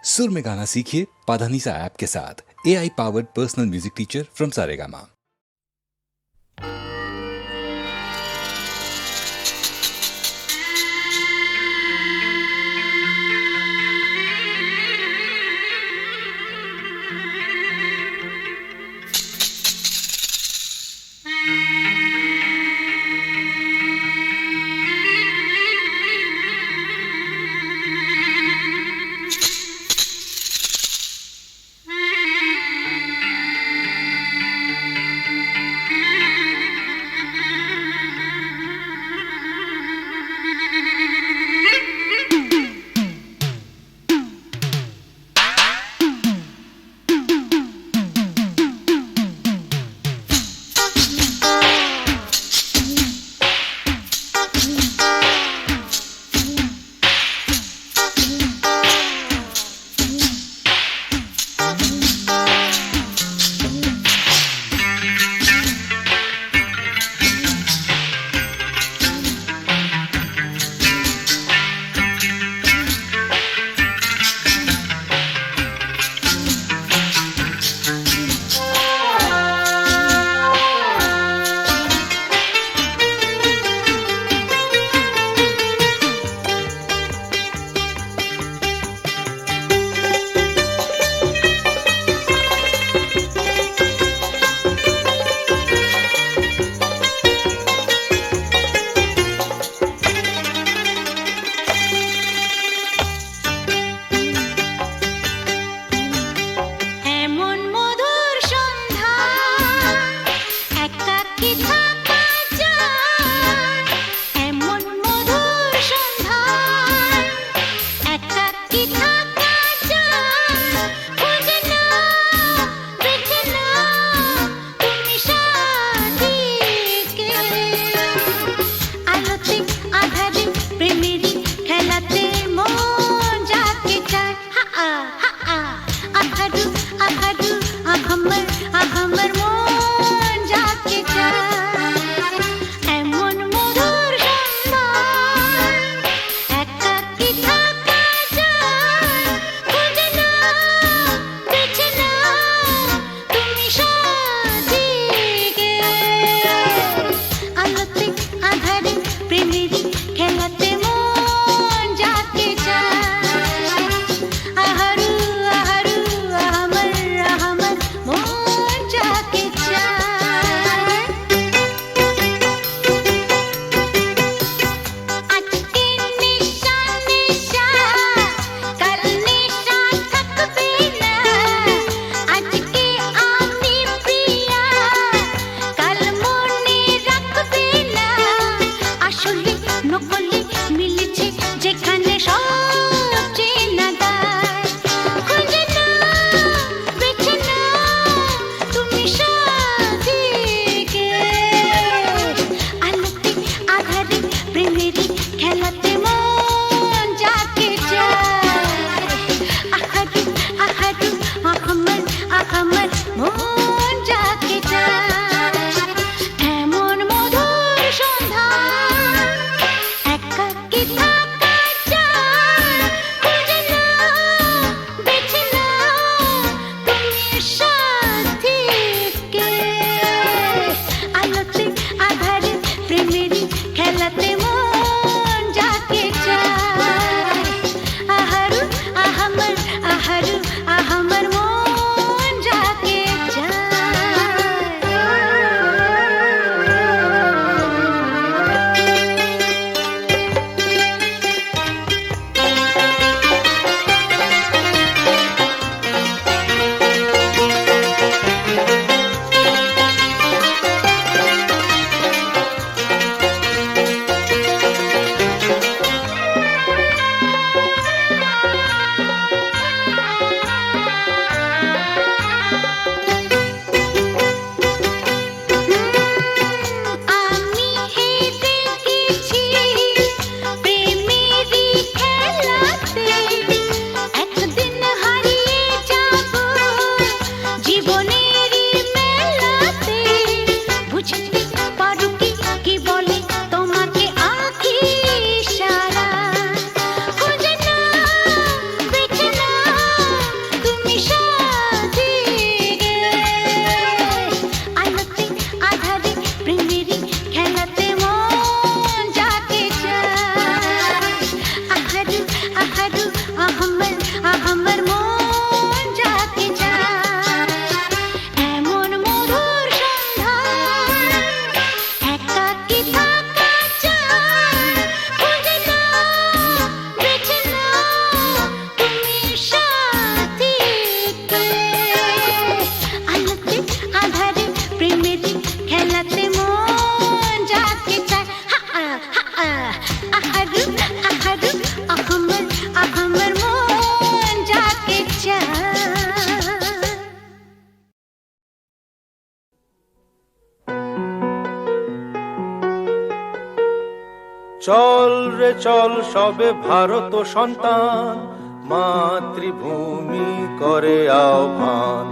सुर में गाना सीखिए पाधानीसा ऐप के साथ। AI powered personal music teacher from Saregama. চল রে চল সবে ভারত সন্তান, মাতৃভূমি করে আহ্বান।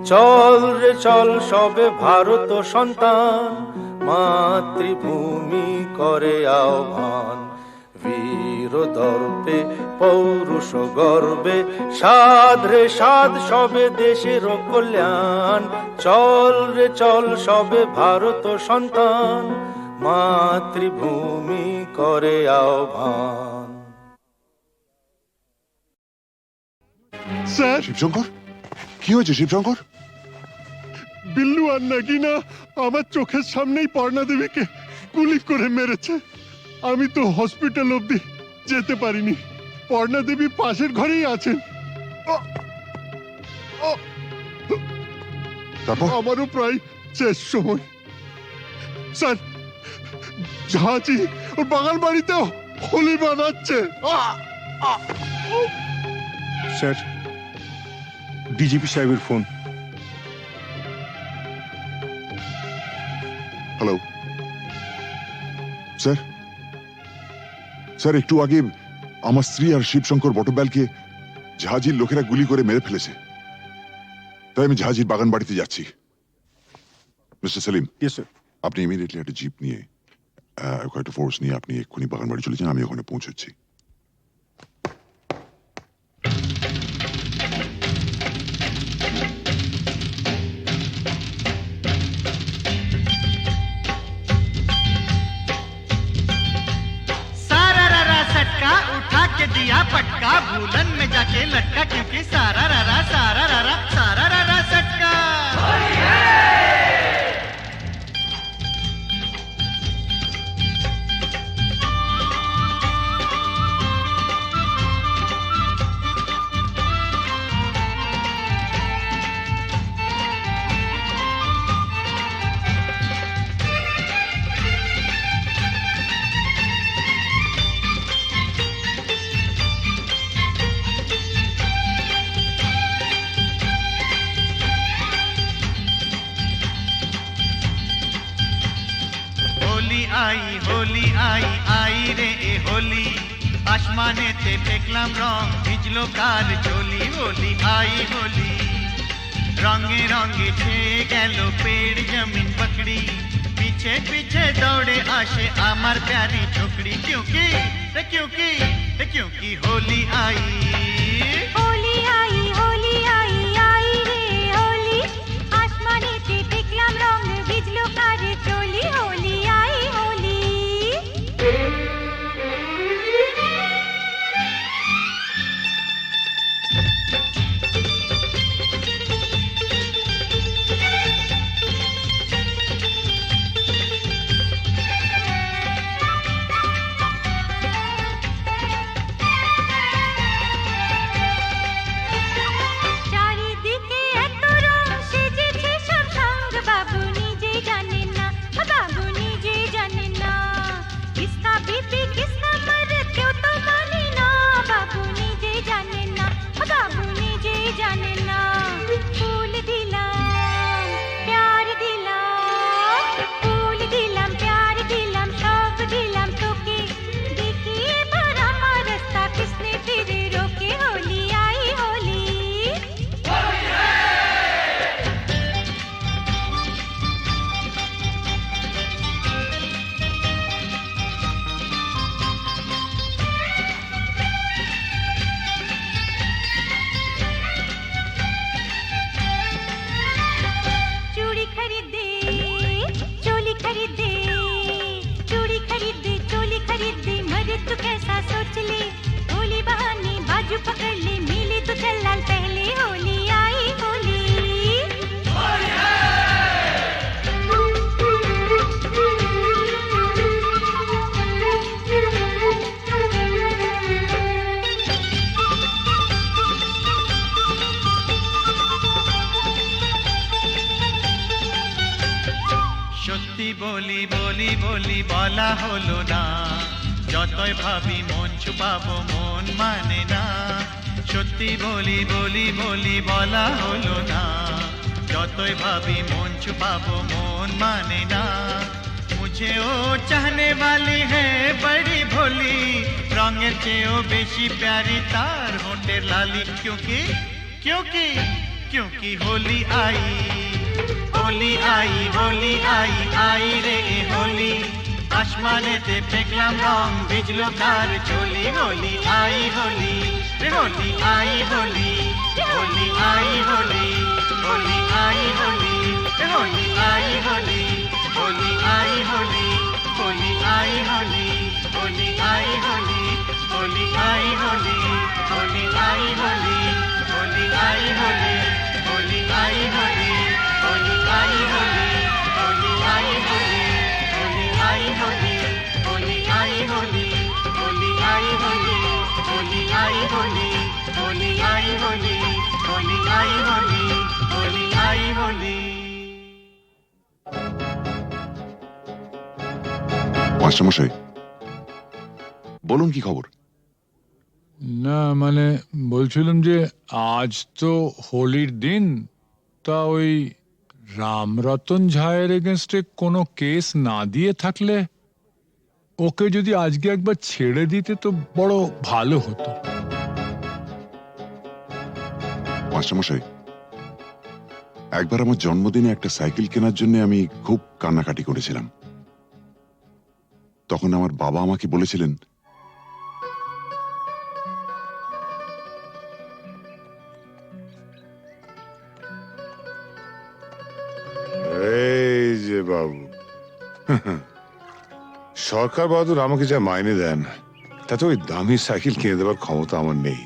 চল রে চল সবে ভারত সন্তান, মাতৃভূমি করে আহ্বান। বীর দর্পে পৌরুষ গর্বে সাধ রে সাধ সবে দেশের কল্যাণ। চল রে চল সবে ভারত সন্তান, মাতৃভূমি করে আহ্বান। স্যার, শিবশঙ্কর, কি হয়েছে শিবশঙ্কর? বিল্লু আর নাগিনা আমার চোখের সামনেই পর্ণা দেবীকে গুলি করে মেরেছে। আমি তো হসপিটাল অবধি যেতে পারিনি। পর্ণা দেবী পাশের ঘরেই আছেন। তারপর? আমারও প্রায় শেষ সময়। স্যার, ঝাঁচি ওর বাগান বাড়িতেও হোলি বানাচ্ছে। স্যার, ডিজিপি সাহেবের ফোন। Hello sir. স্যার, একটু আগে আমার স্ত্রী আর শিবশঙ্কর বটব্যালকে ঝাঁঝির লোকেরা গুলি করে মেরে ফেলেছে। তাই আমি ঝাঁঝির বাগান বাড়িতে যাচ্ছি। Mister Salim, yes sir. আপনি ইমিডিয়েটলি একটা জিপ নিয়ে কয়েকটা ফোর্স নিয়ে আপনি এক্ষুনি বাগান বাড়ি চলে যান, আমি ওখানে পৌঁছচ্ছি। उठा के दिया पटका, भूलन में जाके लटका, क्योंकि सारा रारा सटका। होली आई आई रे ए होली, आसमाने ते फेंकलाम रंग, भिजलो काल चोली। होली आई होली, रंगे रंगे छेए गेलो पेड़ जमीन पकड़ी, पीछे पीछे दौड़े आशे आमार प्यारी छोकरी। क्योंकि होली आई रे होली, आसमाने ते फेंकलाम रंग, भिजलो काल चोली। होली आई होली। চারিদিকে এত রং সেজেছে সব সঙ্গ, বাবু নিজে জানে না, বাবু নিজে জানে না। কিসকা বিপি কিসকা মরদ কেউ তো মানে না, বাবু নিজে জানে না, বাবু নিজে জানে না। ফুল দিলাম প্যার দিলাম, ফুল দিলাম প্যার দিলাম, সব দিলাম তোকে, দেখি এবার আমার রাস্তা কিসনে ফিরে রোকে। হোলি আই হোলি। चूड़ी खरीदे चोली खरीदे, चूड़ी खरीदे चोली खरीदे, मरे तू कैसा सोच ले। होली बहाने बाजू पकड़ ले, मिले तो चल लाल पहले। होली आई होली। সত্যি বলি বলি বলি বলা হলো না, যতই ভাবি মন ছুপাবো মন মানে না। সত্যি বলি বলি বলি বলা হলো না, যতই ভাবি মন ছুপাবো মন মানে না। तुझे ओ चाहने वाली है बड़ी भोली, रंगेर चेयो बेशी प्यारी तार होंठेर लाली, क्योंकि क्योंकि क्योंकि होली आई, होली आई, होली आई, आई रे ए होली। आसमानेते फेंकलाम रंग भिजलो तार चोली, होली आई होली रे होली आई होली, होली आई होली, होली आई होली रे होली आई होली, होली आई होली, होली आई होली, होली आई होली, होली आई होली, होली आई होली, होली आई होली, होली आई होली, होली आई होली, होली आई होली, होली आई होली, होली आई होली, होली आई होली, होली आई होली, होली आई होली, होली आई होली, होली आई होली। মাস্টারমশাই বলুন কি খবর? না মানে বলছিলাম যে আজ তো হোলির দিন, তা ওই রামরতন ঝায়ের এগেনস্টে কোনো কেস না দিয়ে থাকলে ওকে যদি আজকে একবার ছেড়ে দিতে তো বড় ভালো হতো। মাস্টারমশাই একবার আমার জন্মদিনে একটা সাইকেল কেনার জন্য আমি খুব কান্নাকাটি করেছিলাম। তখন আমার বাবা আমাকে বলেছিলেন, এই যে বাবু, সরকার বাহাদুর আমাকে যা মাইনে দেন তাতে ওই দামি সাইকেল কিনে দেওয়ার ক্ষমতা আমার নেই।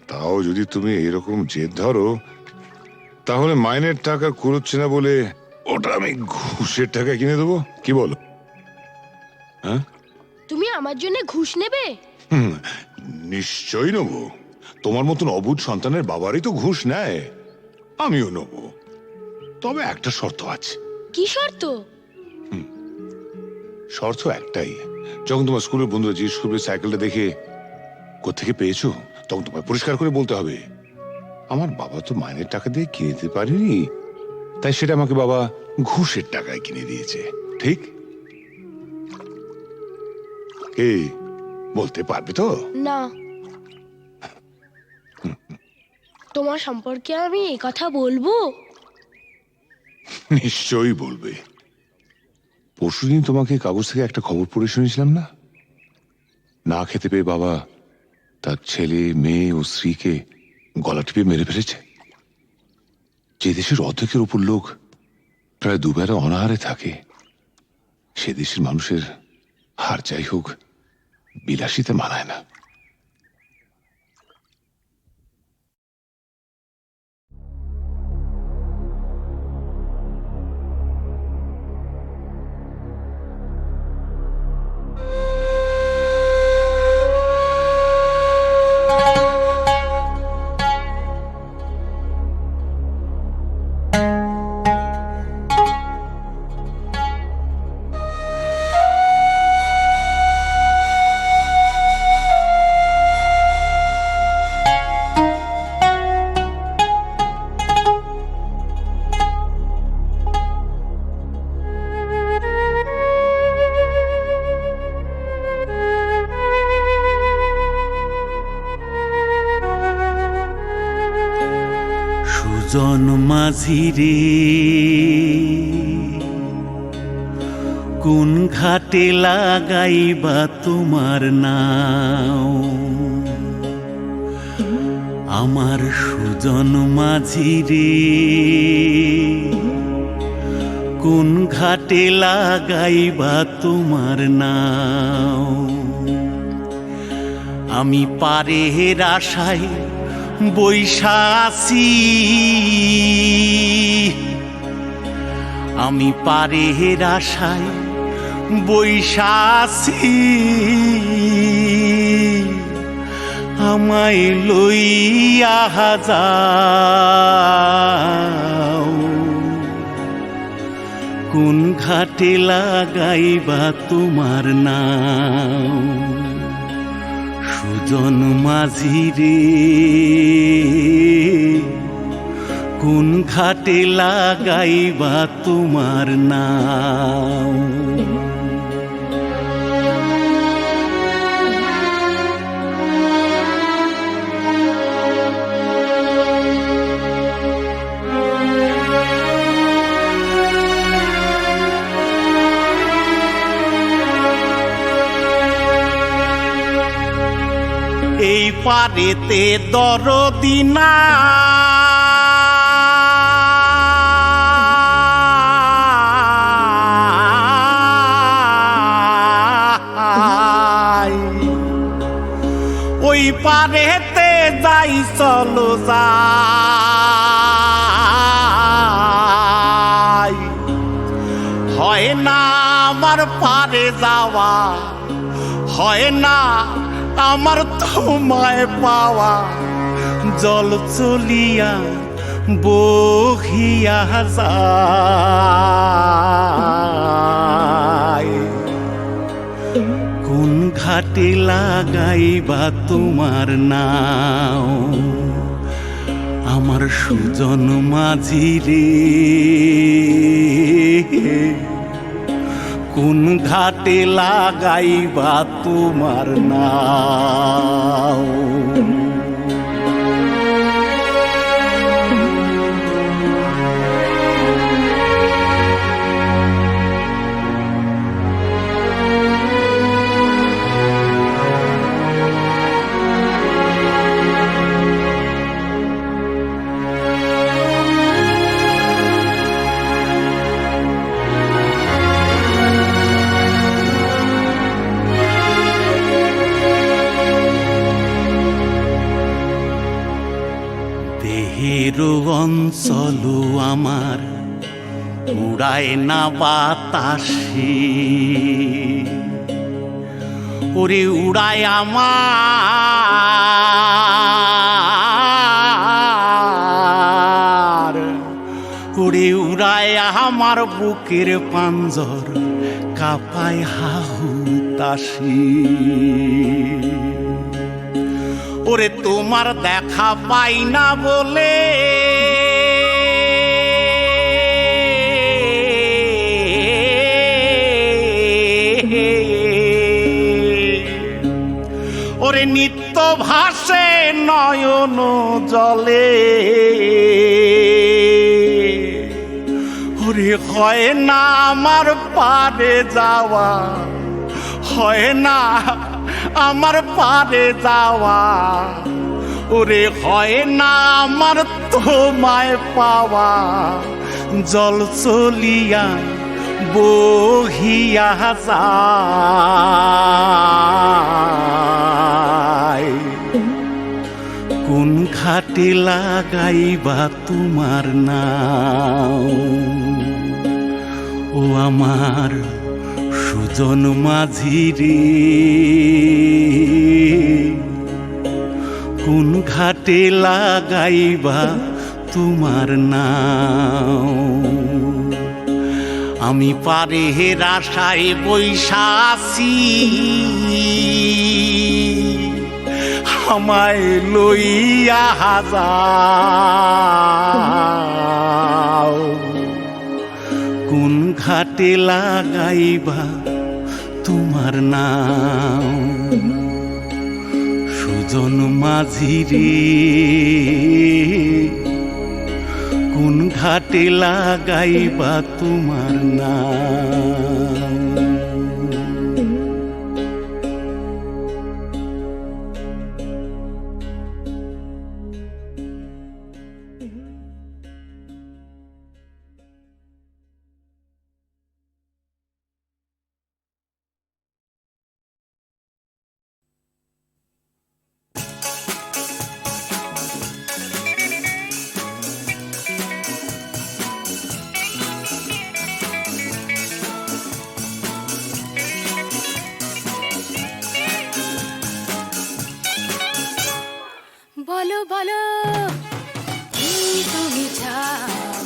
তাও যদি তুমি এরকম জেদ ধরো তাহলে মাইনের টাকা কুড়োচ্ছে না বলে ওটা আমি ঘুষের টাকায় কিনে দেবো, কি বলো? হ্যাঁ, তুমি আমার জন্য ঘুষ নেবে? নিশ্চয়ই নেবো। তোমার মতন অবুঝ সন্তানের বাবারই তো ঘুষ নেয়, আমিও নেবো। তবে একটা শর্ত আছে। কি শর্ত? শর্ত একটাই, যখন তোমার স্কুলের বন্ধুরা জিজ্ঞেস করবে সাইকেলটা দেখে কোত্থেকে পেয়েছো, তখন তোমায় পরিষ্কার করে বলতে হবে আমার বাবা তো মাইনের টাকা দিয়ে কিনে দিতে পারেনি, তাই সেটা আমাকে বাবা ঘুষের টাকায় কিনে দিয়েছে। ঠিক? এই বলতে পারবে তো? না। তোমার সম্পর্কে আমি এই কথা বলবো? নিশ্চয়ই বলবে। পরশুদিন তোমাকে কাগজ থেকে একটা খবর পড়ে শুনেছিলাম না? না খেতে পেয়ে বাবা তার ছেলে, মেয়ে ও স্ত্রীকে গলা টিপে মেরে ফেলেছে। যে দেশের অর্ধেকের উপর লোক প্রায় দুবেলা অনাহারে থাকে, সে দেশের মানুষের হার যাই হোক বিলাসিতে মানায় না। সুজন মাঝি রে কোন ঘাটে লাগাইবা তোমার নাও, আমার সুজন মাঝি রে কোন ঘাটে লাগাইবা তোমার নাও। আমি পারের আশায় বৈশা আছি, আমি পারের আশায় বৈশা আছি, আমায় লইয়া যাও কোন ঘাটে লাগাইবা তোমার নাও। সুজন মাঝি রে কোন ঘাটে লাগাইবা তোমার নাও। পারেতে দরদি না ওই পারেতে যাই চলো যাই হয় না আমার পারে যাওয়া হয় না আমার তোমায় পাওয়া জল চলিয়া বহিয়া যায় কোন ঘাটে লাগাইবা তোমার নাও আমার সুজন মাঝি রে কোন ঘাটে লাগাইবা তোমার নাও দেহের অঞ্চল আমার উড়ায় না বাতাসে ওরে উড়ায় আমার ওরে উড়ায় আমার বুকের পাঞ্জর কাপায় হাহুতাসি ওরে তোমার দেখা পাই না বলে ওরে নিত্য ভাসে নয়ন জলে ওরে হয় না আমার পারে যাওয়া হয় না আমার পারে যাওয়া ওরে হয় না আমার তোমায় পাওয়া জল চলিয়া বহিয়া যায় কোন ঘাটে লাগাইবা তোমার নাও ও আমার সুজন মাঝি রে কোন ঘাটে লাগাইবা তোমার নাও আমি পারে হের আশায় বৈশাসি আমায় লইয়া যাও কোন ঘাটে লাগাইবা তোমার নাও সুজন মাঝি রে কোন ঘাটে লাগাইবা তোমার নাও বলো বলো কি তুমি চাও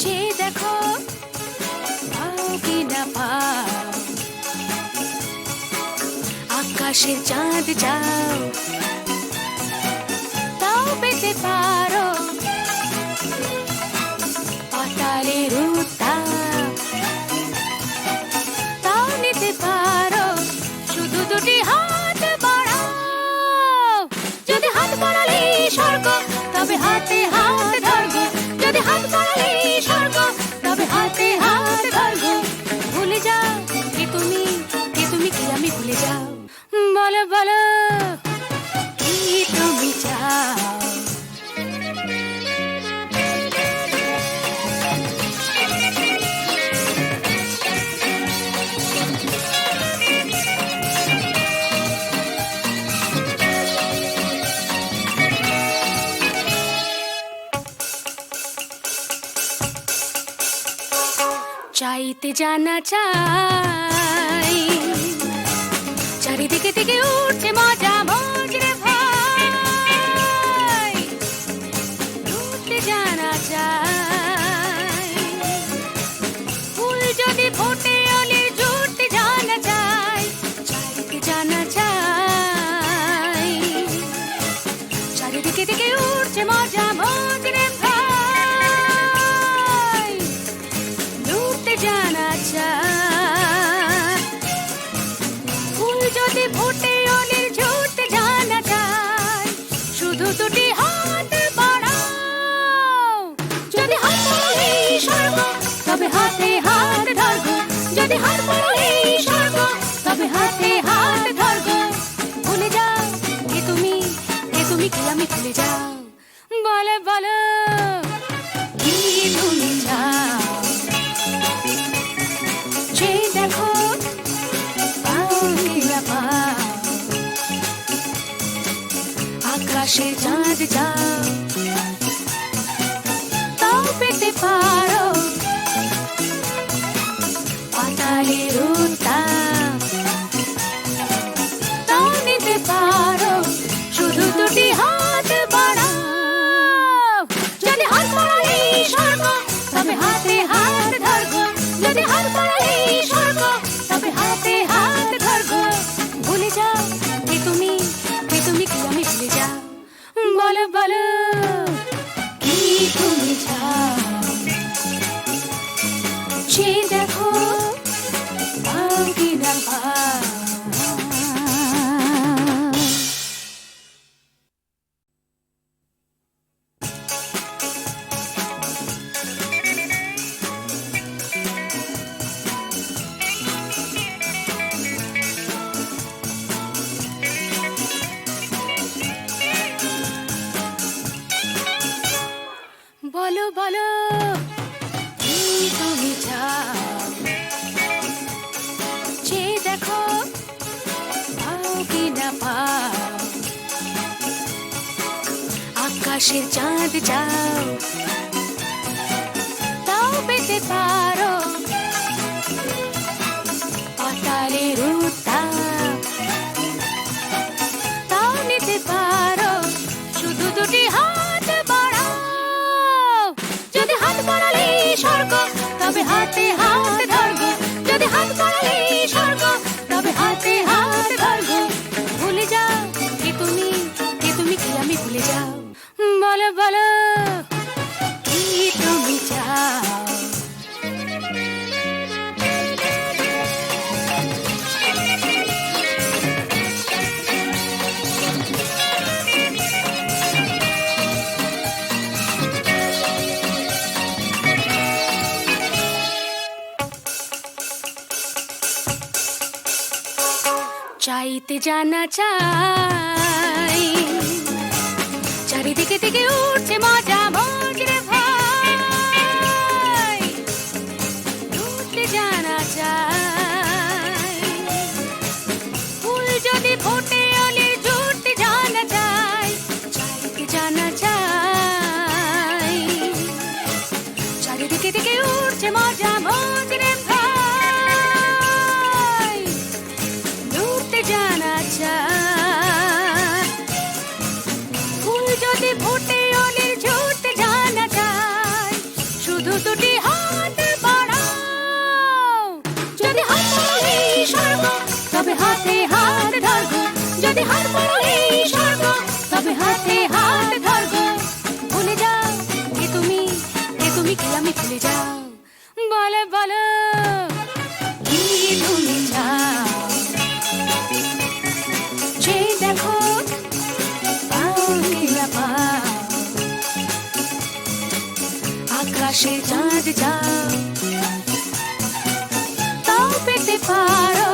যে দেখো পাও কি না পাও আকাশের চাঁদ চাও তাও পেতে পারো পাতালের উত্তাপ তাও নিতে পারো শুধু দুটি হাত বাড়াও যদি হাত বাড়ালে স্বর্গ তবে হাতে হাত ধরবো যদি হাত বাড়ালে স্বর্গ তবে হাতে হাত ধরবো ভুলে যাও কে তুমি কি আমি ভুলে যাও বলো বলো চাইতে জানা চাই চারিদিকে থেকে উঠছে মজা মজ রে ভাই উঠতে জানা চাই ফুল যদি ফোটে অলির জুটতে জানা চাই চাইতে জানা চাই চারিদিকে থেকে উঠছে মজা মজ রে ভাই উঠতে জানা চাই ফুল যদি ফোটে অলির ঝুটতে জানা চাই শুধু দুটি হাত বাড়াও যদি হাত বাড়ালে স্বর্গ তবে হাতে হাত ধরবো যদি হাত বাড়ালে স্বর্গ তবে হাতে হাত ধরবো ভুলে যাও এ তুমি কি আমি ভুলে যাও বলে বলো কি তুমি চাও যে দেখো পাও কি না পাও আকাশে চাঁদ যাও তাও পেতে পারো পাতালের উত্তাপ তাও নিতে পারো শুধু দুটি হাত বাড়াও যদি হাত বাড়ালে স্বর্গ তবে হাতে হাত ধরবো যদি হাত বাড়ালে স্বর্গ তবে হাতে হাত ধরবো ভুলে যাও এ তুমি কি আমি ভুলে যাও বলো বলো কি তুমি চাও সে দেখো পাও কি না পাও বলো বলো কি তুমি চাও যে দেখো পাও কি না পাও আকাশের চাঁদ যাও তাও পেতে পারো পাতালের উত্তাপ তাও নিতে পারো শুধু দুটি হাত বাড়াও যদি হাত বাড়ালে স্বর্গ তবে হাতে হাত ধরবো যদি হাত বাড়ালে স্বর্গ তবে হাতে হাত ধরবো ভুলে যাও এ তুমি কি আমি ভুলে যাও বলো বলো কি তুমি চাও চাইতে জানা চাই চারিদিকে থেকে উঠছে মজা মজ রে ভাই উঠতে জানা চাই ফুল যদি ফোটে অলির জুটতে জানা চাই চাইতে জানা চাই চারিদিকে থেকে উঠছে মজা মজ রে ভাই উঠতে জানা চাই ফুল যদি ফোটে অলির ঝুটতে জানা চাই শুধু দুটি হাত বাড়াও যদি হাত বাড়ালে স্বর্গ তবে হাতে হাত ধরবো যদি হাত বাড়ালে স্বর্গ তবে হাতে হাত ধরবো ভুলে যাও এ তুমি কি আমি ভুলে যাও বলে বলো কি তুমি চাও যে দেখো পাও কি না পাও আকাশে চাঁদ যাও তাও পেতে পারো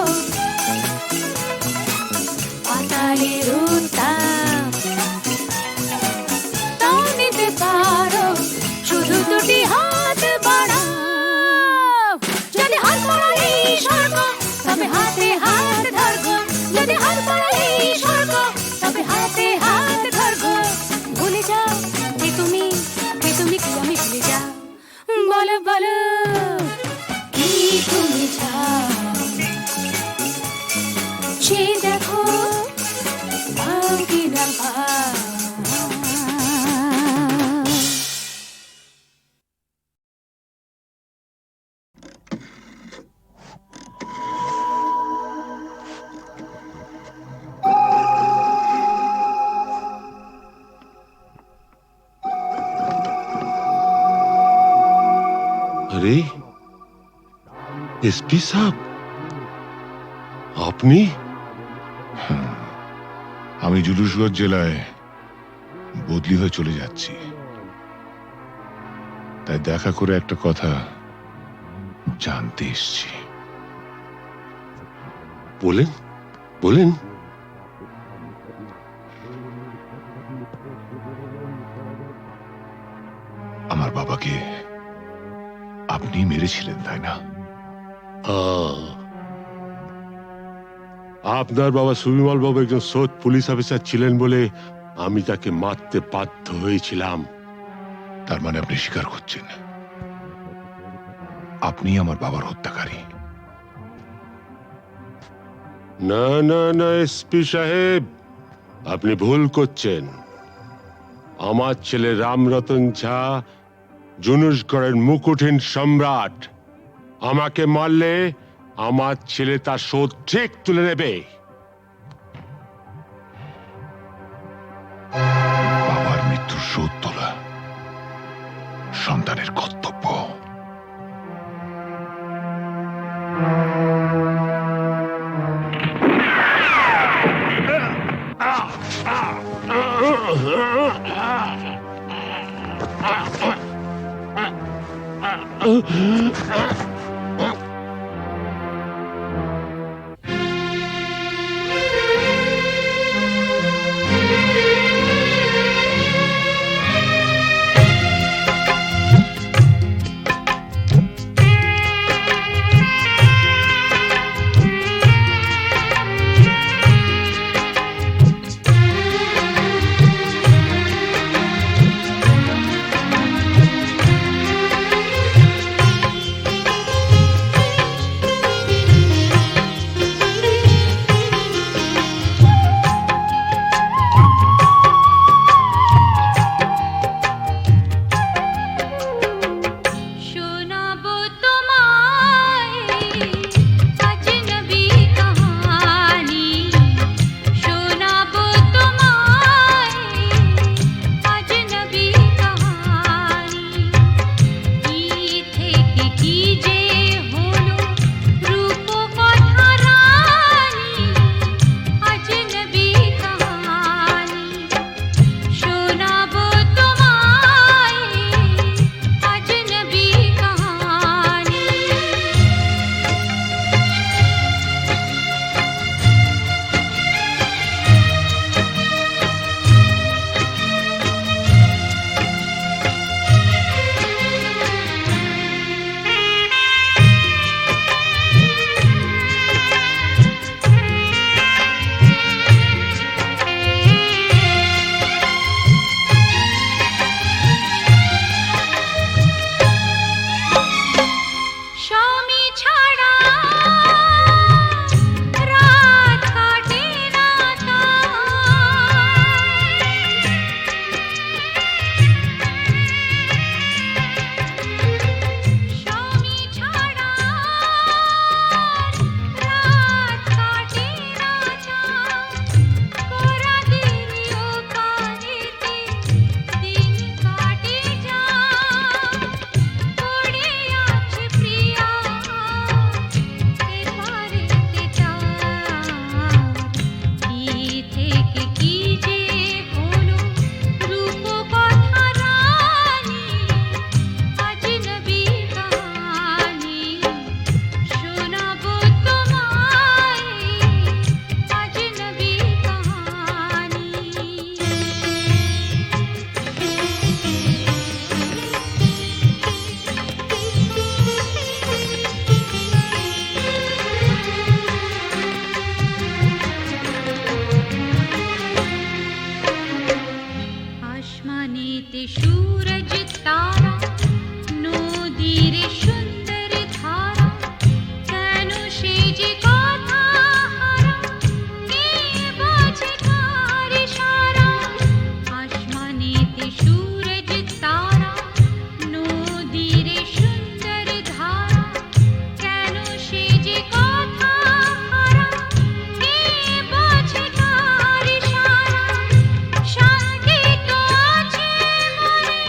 পাতালের উত্তাপ তাও নিতে পারো শুধু দুটি হাত বাড়াও যদি হাত বাড়ালে স্বর্গ তবে হাতে হাত ধরবো যদি হাত বাড়ালে স্বর্গ তবে হাতে হাত ধরবো ভুলে যাও এ তুমি কি আমি ভুলে যাও বলো বলো কি আরে এসপি সাহেব, আপনি? আমি জুলুসগঞ্জ জেলায় বদলি হয়ে চলে যাচ্ছি, তাই দেখা করে একটা কথা জানতে এসছি। বলেন বলেন। আমার বাবাকে আপনি মেরেছিলেন, তাই না? আপনার বাবা সুবিমল বাবু একজন সৎ পুলিশ অফিসার ছিলেন বলে আমি তাকে মারতে বাধ্য হয়েছিলাম। তার মানে আপনি স্বীকার করছেন আপনি আমার বাবার হত্যাকারী? না না না এসপি সাহেব, আপনি ভুল করছেন। আমার ছেলে রামরতন ঝা জুনুসগড়ের মুকুটহীন সম্রাট। আমাকে মারলে আমার ছেলে তার শোধ ঠিক তুলে নেবে। বাবার মৃত্যুর শোধ তোলা সন্তানের কর্তব্য। শান্তি তো আছে মনে,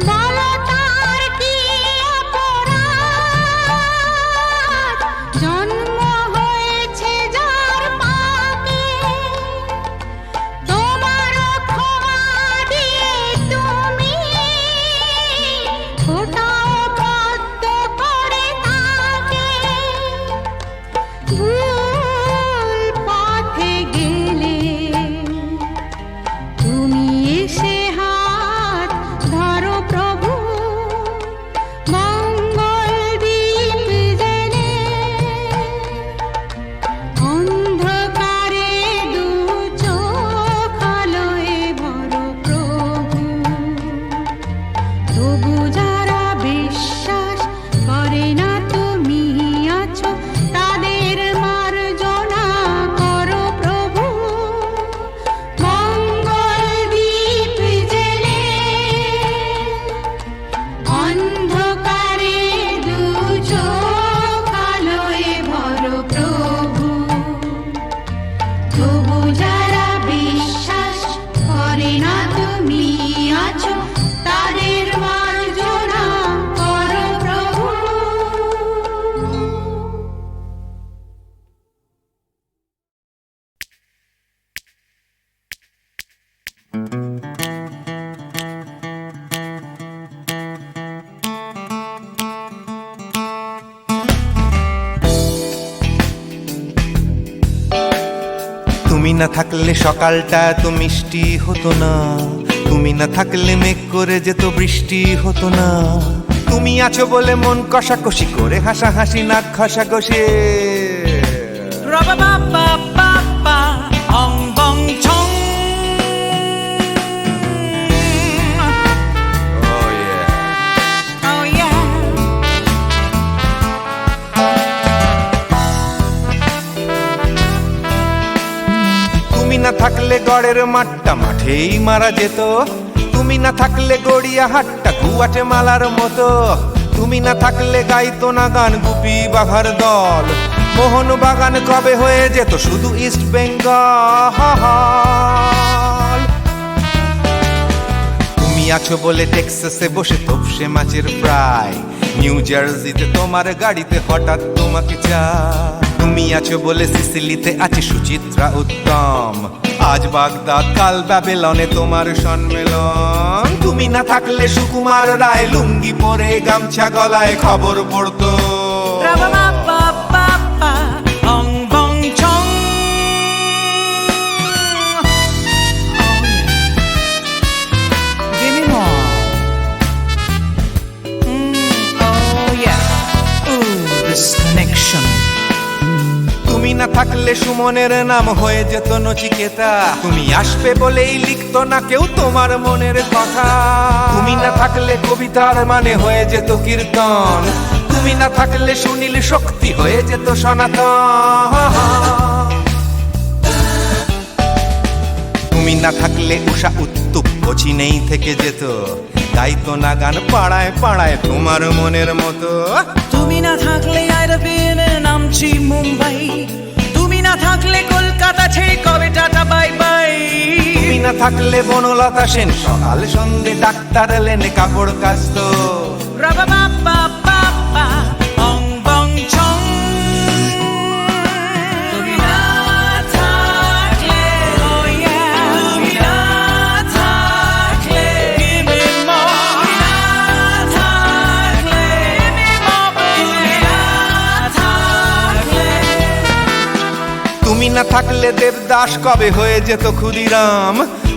বলো তার কি অপরাধ, জন্ম হয়েছে যার পাপে, তোমার ক্ষমা দিয়ে তুমি ফোটাও পদ্ম করে তাকে। ভুল পথে গেলে তুমি এসে হাত ধরো প্রভু, মঙ্গল দীপ জেলে অন্ধকারে দু চোখ আলোয় ভরো প্রভু। তবু যারা বিশ্বাস করে না তুমি আছো, তাদের মার্জনা করো প্রভু, মঙ্গল দীপ জেলে অন্ধকারে দু চোখ আলোয় ভরো প্রভু। তবু যারা বিশ্বাস করে না তুমি আছো, তাদের মার্জনা করো প্রভু। তুমি না থাকলে সকালটা এত মিষ্টি হতো না, তুমি না থাকলে মেঘ করে যেত বৃষ্টি হতো না। তুমি আছো বলে মন কষাকষি করে হাসাহাসি নাক ঘষাঘষি। তুমি না থাকলে গড়ের মাঠটা মাঠেই মারা যেত, তুমি না থাকলে গড়িয়া হাটটা গুয়াটে মালার মতো। তুমি না থাকলে গাইতো না গান গুপি বাঘার দল, মোহন বাগান কবে হয়ে যেত শুধু ইস্ট বেঙ্গল। তুমি আছো বলে টেক্সাসে বসে তপসে মাছের ফ্রাই, নিউ জার্সিতে তোমার গাড়িতে হঠাৎ তোমাকে চাই। তুমি আছো বলে সিসিলিতে আছে সুচিত্রা উত্তম, আজ বাগদাদ কাল ব্যাবিলনে তোমার সম্মেলন। তুমি না থাকলে সুকুমার রায় লুঙ্গি পরে গামছা গলায় খবর পড়তো। তুমি না থাকলে সুমনের নাম হয়ে যেত নচিকেতা, তুমি আসবে বলেই লিখতো না কেউ তোমার মনের কথা। তুমি না থাকলে কবিতার মানে হয়ে যেত কীর্তন, তুমি না থাকলে সুনীল শক্তি হয়ে যেত সনাতন। তুমি না থাকলে উষা উত্তুপ কোচিনেই থেকে যেত, গাইতো না গান পাড়ায় পাড়ায় তোমার মনের মতো। তুমি না থাকলে আইরবিনে নামছি মুম্বাই, তুমি না থাকলে কলকাতা ছেড়ে কবে টাটা বাই বাই। তুমি না থাকলে বনলতা সেন সকাল সন্ধে ডাক্তার লেনে কাপড় কাচতো। অং বং ছং। তুমি না থাকলে, oh yeah, তুমি না থাকলে, give me more. তুমি না থাকলে, give me more. তুমি না থাকলে। তুমি না থাকলে দেবদাস কবে হয়ে যেত ক্ষুদিরাম,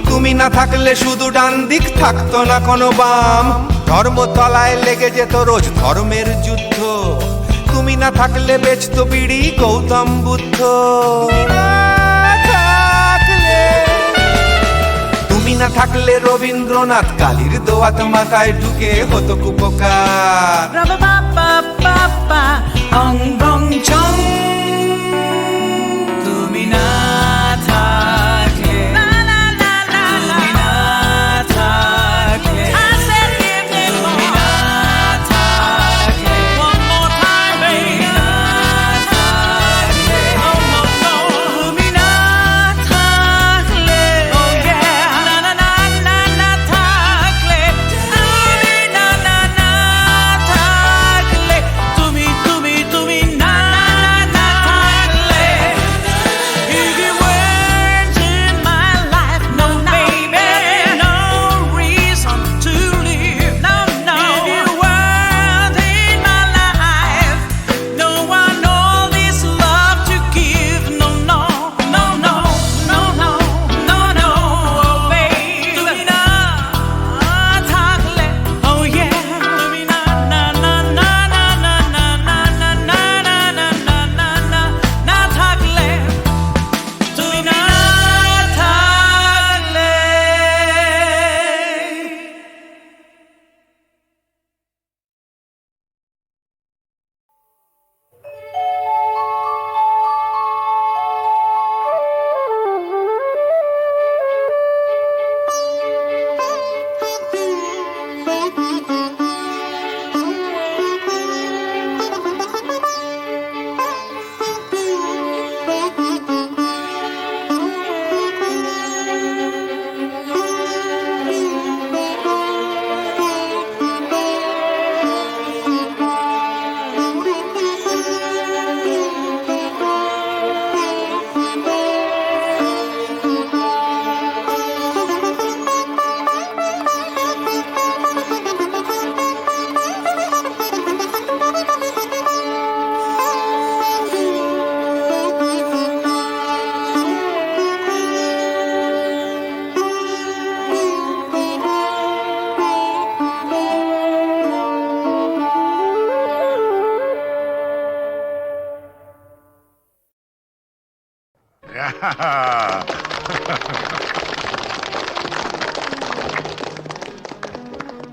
তুমি না থাকলে শুধু ডান দিক থাকতো না কোনো বাম। ধর্মতলায় লেগে যেত রোজ ধর্মের যুদ্ধ, তুমি না থাকলে বেচতো বিড়ি গৌতম বুদ্ধ। তুমি না থাকলে রবীন্দ্রনাথ কালীর দোয়াত মাথায় ঢুকে হতো কুপকার। অং বং ছং। তুমি না থাকলে, তুমি না থাকলে, তুমি না থাকলে, one more time, baby, না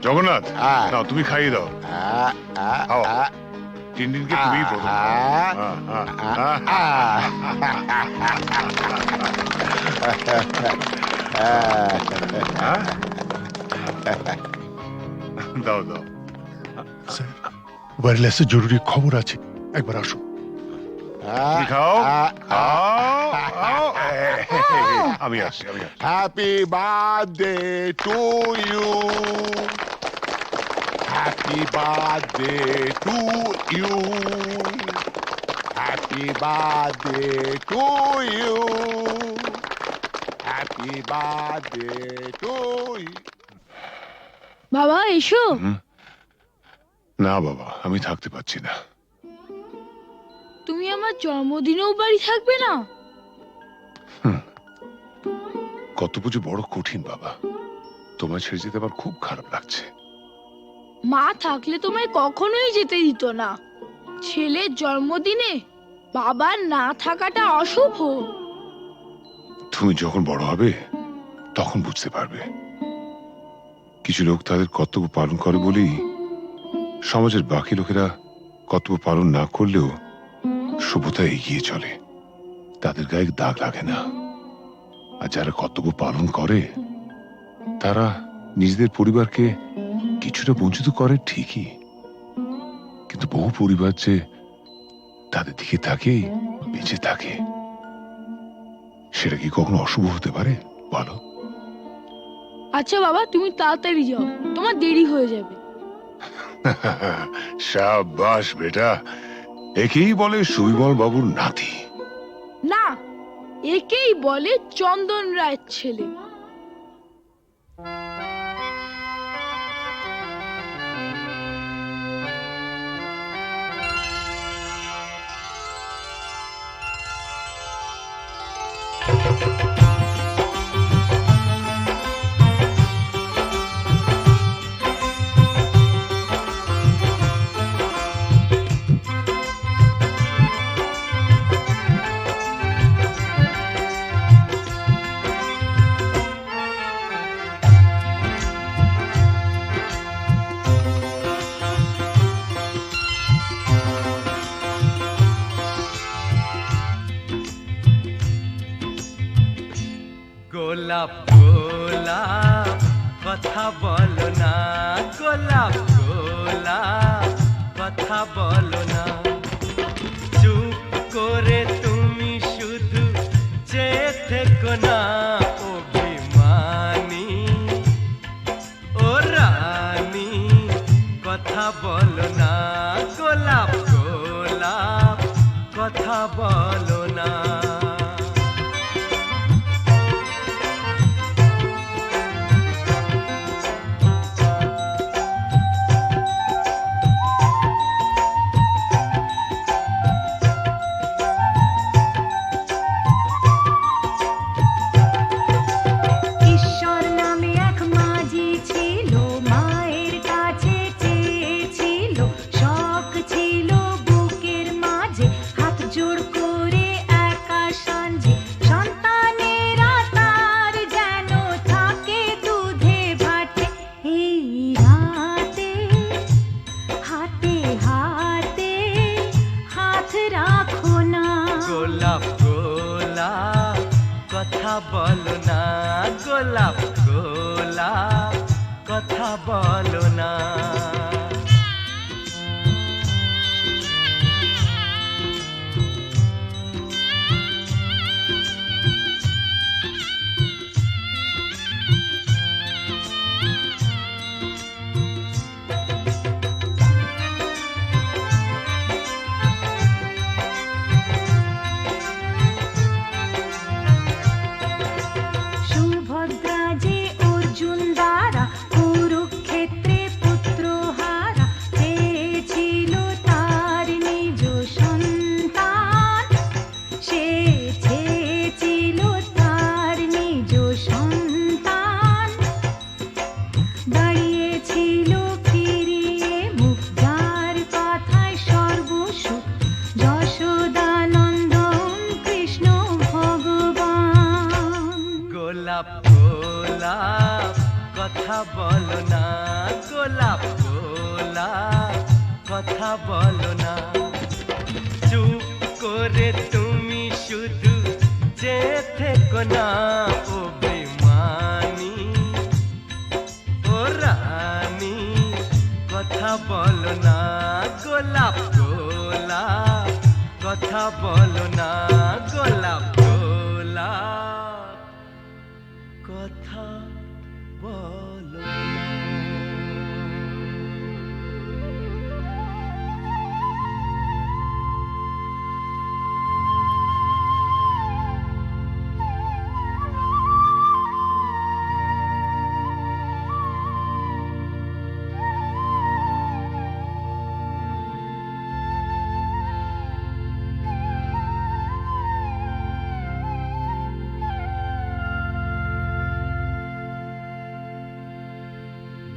জগন্নাথ, নাও তুমি খাইয়ে দাও। খাও। টিনটিনকে তুমি প্রথম দাও দাও। স্যার, ওয়্যারলেসে জরুরি খবর আছে, একবার আসুন। তুমি খাও খাও। আমি আসছি। Happy birthday to you, happy birthday to you, happy birthday to you, happy birthday to you. বাবা এসো। না বাবা, আমি থাকতে পারছি না। তুমি আমার জন্মদিনেও বাড়ি থাকবে না? কত পুজো বড় কঠিন বাবা, তোমায় ছেড়ে যেতে আমার খুব খারাপ লাগছে। মা থাকলে তোমায় কখনোই যেতে দিত না। ছেলের জন্মদিনে বাবার না থাকাটা অশুভ। তুমি যখন বড় হবে তখন বুঝতে পারবে। কিছু লোক তাদের কর্তব্য পালন করে বলেই সমাজের বাকি লোকেরা কর্তব্য পালন না করলেও সভ্যতা এগিয়ে চলে, তাদের গায়ে দাগ লাগে না। আর যারা কর্তব্য পালন করে তারা নিজেদের পরিবারকে কিছুটা বঞ্চিত করে ঠিকই, কিন্তু বহু পরিবার যে তাদের দিকে তাকিয়ে বেঁচে থাকে, সেটা কি কখনো অশুভ হতে পারে বলো? আচ্ছা বাবা, তুমি তাড়াতাড়ি যাও, তোমার দেরি হয়ে যাবে। সাবাস বেটা, একেই বলে সুবিমল বাবুর নাতি। না, একেই বলে চন্দন রায়ের ছেলে। গোলাপ গোলাপ কথা বলো না, গোলাপ গোলাপ কথা বলো না, চুপ করে তুমি শুধু চেয়ে থেকো না। অভিমানী ও রানী কথা বলো না, গোলাপ গোলাপ কথা বলো না। ঈশ্বর নামে এক মাঝি ছিল, মায়ের কাছে চেয়েছিল, শখ ছিল বুকের মাঝে, হাত জোড় করে একা সাঞ্জে, সন্তানেরা তার যেন থাকে দুধে ভাটে। এই রাতে হাতে হাতে হাত রাখো না, গোলাপ গোলাপ কথা বলো না, গোলাপ গোলাপ কথা বলো না। সুভদ্রা যে অর্জুন দ্বারা কুরুক্ষেত্রে পুত্র হারা, চেয়েছিল তার নিজ সন্তান, সে চেয়েছিল তার নিজ সন্তান, দাঁড়িয়েছিল ফিরিয়ে মুখ, যার কথায় সর্বসুখ, যশোদানন্দন কৃষ্ণ ভগবান। গোলাপ কথা বলো না, গোলাপ গোলাপ কথা বলো না। চুপ করে তুমি শুধু যে থেকো না, ও বেমানি ও রানী কথা বলো না, গোলাপ গোলাপ কথা বলো না, গোলাপ গোলাপ কথা বলো না।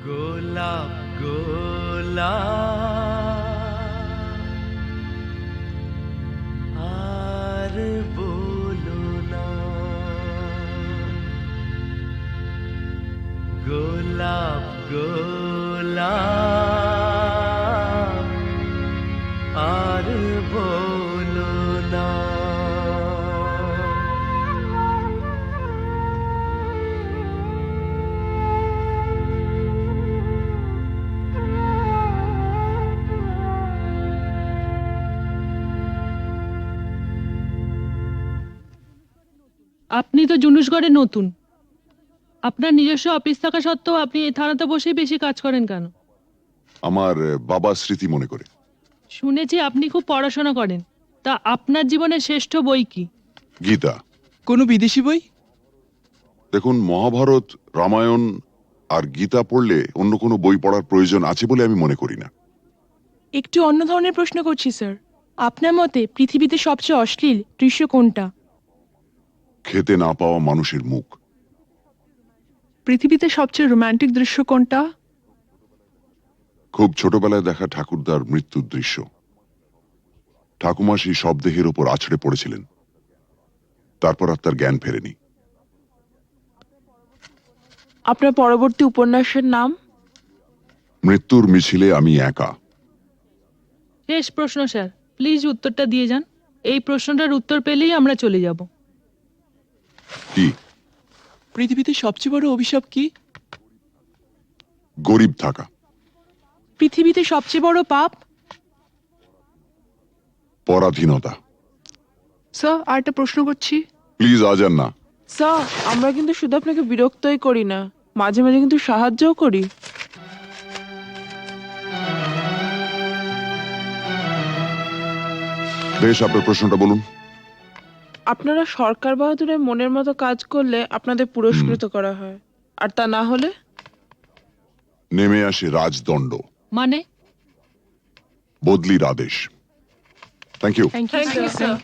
গোলাপ গোলাপ আর বলো না, গোলাপ গোলাপ আর বলো না। আপনি তো জুনুসগড়ে নতুন, আপনার নিজস্ব অফিস থাকা সত্ত্বেও আপনি এই থানাতে বসেই বেশি কাজ করেন কেন? আমার বাবার স্মৃতি মনে করে। শুনেছি আপনি খুব পড়াশোনা করেন, তা আপনার জীবনের শ্রেষ্ঠ বই কি? গীতা। কোনো বিদেশি বই? দেখুন, মহাভারত, রামায়ণ আর গীতা পড়লে অন্য কোনো বই পড়ার প্রয়োজন আছে বলে আমি মনে করি না। একটু অন্য ধরনের প্রশ্ন করছি স্যার। আপনার মতে পৃথিবীতে সবচেয়ে অশ্লীল দৃশ্য কোনটা? খেতে না পাওয়া মানুষের মুখ। পৃথিবীতে সবচেয়ে রোমান্টিক দৃশ্য কোনটা? খুব ছোটবেলায় দেখা ঠাকুরদার মৃত্যুর দৃশ্য। ঠাকুমা সেই শবদেহের ওপর আছড়ে পড়েছিলেন, তারপর আর তার জ্ঞান ফেরেনি। আপনার পরবর্তী উপন্যাসের নাম? মৃত্যুর মিছিলে আমি একা। শেষ প্রশ্ন স্যার, প্লিজ উত্তরটা দিয়ে যান। এই প্রশ্নটার উত্তর পেলেই আমরা চলে যাব। কি? পৃথিবীতে সবচেয়ে বড় অভিশাপ কি? গরিব থাকা। পৃথিবীতে সবচেয়ে বড় পাপ? পরাধীনতা। স্যার, আরেকটা প্রশ্ন করছি। প্লিজ আজ আর না। স্যার, আমরা কিন্তু শুধু আপনাকে বিরক্তই করি না, মাঝে মাঝে কিন্তু সাহায্যও করি। বেশ, আপনার প্রশ্নটা বলুন। আপনারা সরকার বাহাদুরের মনের মতো কাজ করলে আপনাদের পুরস্কৃত করা হয়, আর তা না হলে নেমে আসে রাজদণ্ড, মানে? বদলির আদেশ। Thank you. Thank you sir.